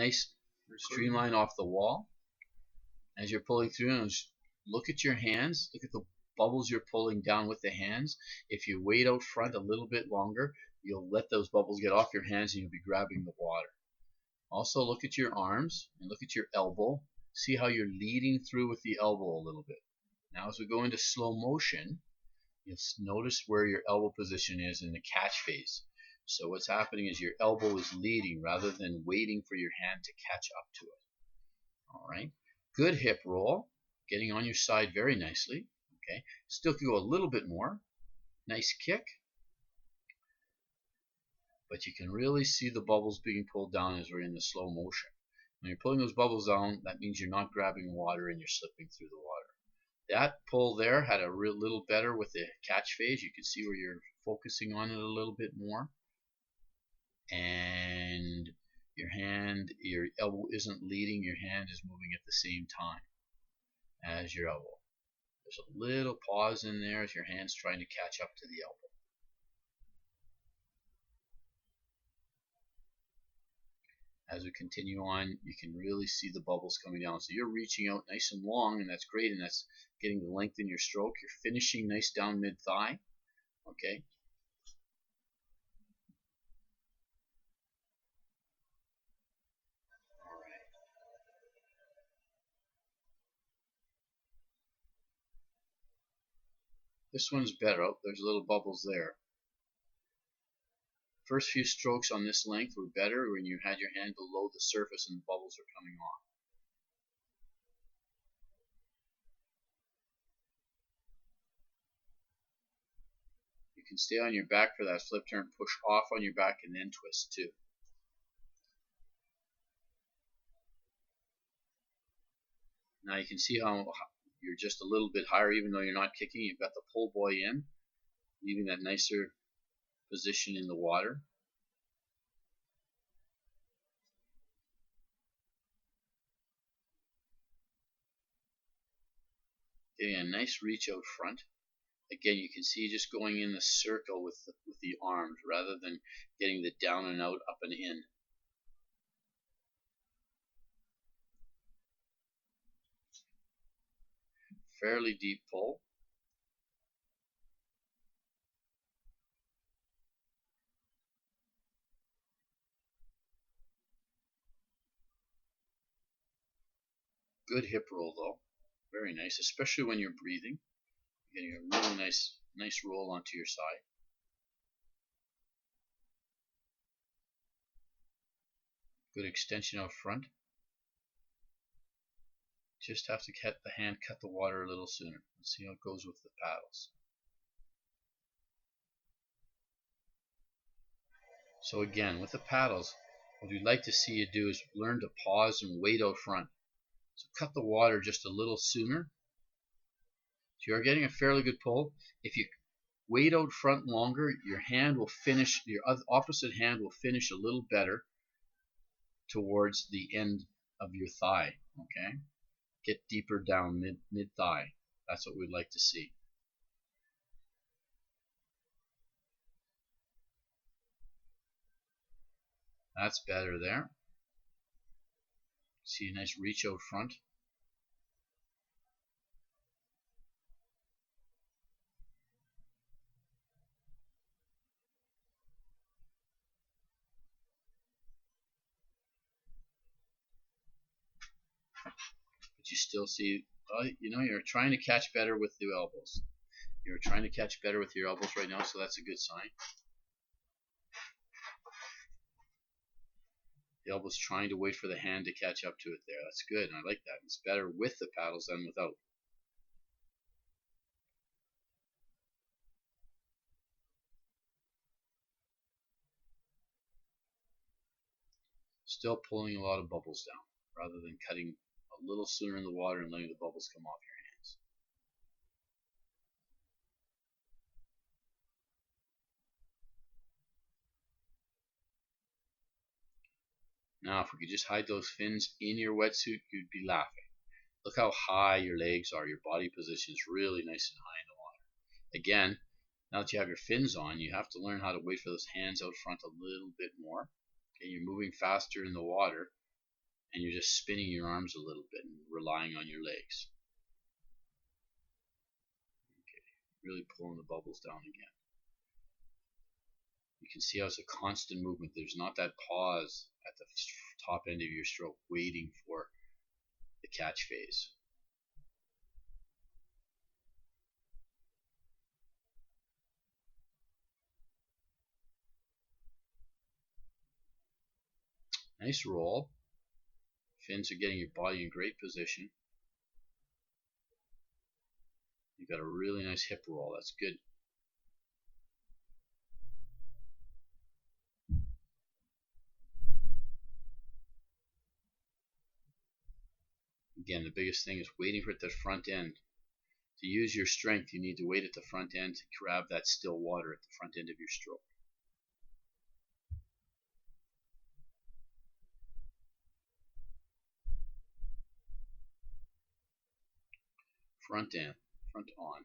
Nice streamline off the wall as you're pulling through. And look at your hands. Look at the bubbles you're pulling down with the hands. If you wait out front a little bit longer, you'll let those bubbles get off your hands and you'll be grabbing the water. Also look at your arms and look at your elbow. See how you're leading through with the elbow a little bit. Now as we go into slow motion, you'll notice where your elbow position is in the catch phase. So what's happening is your elbow is leading rather than waiting for your hand to catch up to it. All right. Good hip roll, getting on your side very nicely. Okay. Still could go a little bit more. Nice kick. But you can really see the bubbles being pulled down as we're in the slow motion. When you're pulling those bubbles down, that means you're not grabbing water and you're slipping through the water. That pull there had a little better with the catch phase. You can see where you're focusing on it a little bit more. And your elbow isn't leading, your hand is moving at the same time as your elbow. There's a little pause in there as your hand's trying to catch up to the elbow. As we continue on, you can really see the bubbles coming down. So you're reaching out nice and long, and that's great, and that's getting the length in your stroke. You're finishing nice down mid-thigh. Okay. This one's better. Oh, there's little bubbles there. First few strokes on this length were better when you had your hand below the surface and the bubbles are coming off. You can stay on your back for that flip turn, push off on your back, and then twist too. Now you can see how you're just a little bit higher even though you're not kicking. You've got the pull buoy in, leaving that nicer position in the water. Getting a nice reach out front. Again, you can see just going in the circle with the arms rather than getting the down and out, up and in. Fairly deep pull. Good hip roll though. Very nice, especially when you're breathing. You're getting a really nice roll onto your side. Good extension out front. Just have to cut the hand, cut the water a little sooner. Let's see how it goes with the paddles. So again, with the paddles, what we'd like to see you do is learn to pause and wait out front. So cut the water just a little sooner. So you're getting a fairly good pull. If you wait out front longer, your hand will finish, your opposite hand will finish a little better towards the end of your thigh. Okay? Get deeper down mid-thigh. That's what we'd like to see. That's better there. See a nice reach out front. But you still see, you're trying to catch better with the elbows. You're trying to catch better with your elbows right now, so that's a good sign. The elbow's trying to wait for the hand to catch up to it there. That's good, and I like that. It's better with the paddles than without. Still pulling a lot of bubbles down, rather than cutting a little sooner in the water and letting the bubbles come off your hands. Now, if we could just hide those fins in your wetsuit, you'd be laughing. Look how high your legs are. Your body position is really nice and high in the water. Again, now that you have your fins on, you have to learn how to wait for those hands out front a little bit more. Okay, you're moving faster in the water. and you're just spinning your arms a little bit and relying on your legs. Okay, really pulling the bubbles down again. You can see how it's a constant movement. There's not that pause at the top end of your stroke waiting for the catch phase. Nice roll. Fins are getting your body in great position. You've got a really nice hip roll. That's good. Again, the biggest thing is waiting for it to front end. To use your strength, you need to wait at the front end to grab that still water at the front end of your stroke. Front end, front on.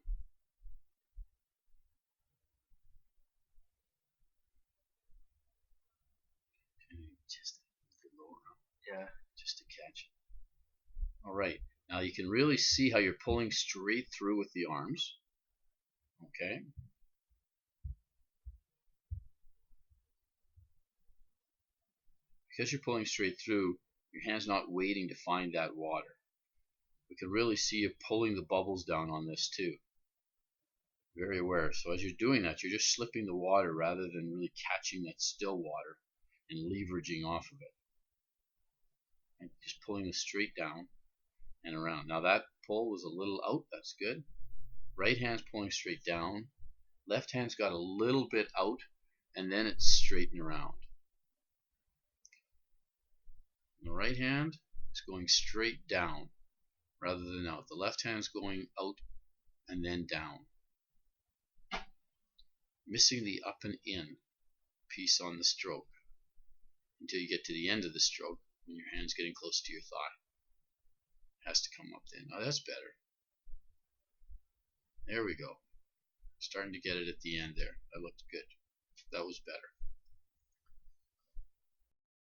Just a little lower, yeah, just to catch it. All right, now you can really see how you're pulling straight through with the arms. Okay. Because you're pulling straight through, your hand's not waiting to find that water. We can really see you pulling the bubbles down on this too. Very aware. So as you're doing that, you're just slipping the water rather than really catching that still water and leveraging off of it. And just pulling it straight down and around. Now that pull was a little out. That's good. Right hand's pulling straight down. Left hand's got a little bit out, and then it's straightened around. The right hand is going straight down rather than out. The left hand's going out and then down. Missing the up and in piece on the stroke until you get to the end of the stroke when your hand's getting close to your thigh. It has to come up then. Now that's better. There we go. Starting to get it at the end there. That looked good. That was better.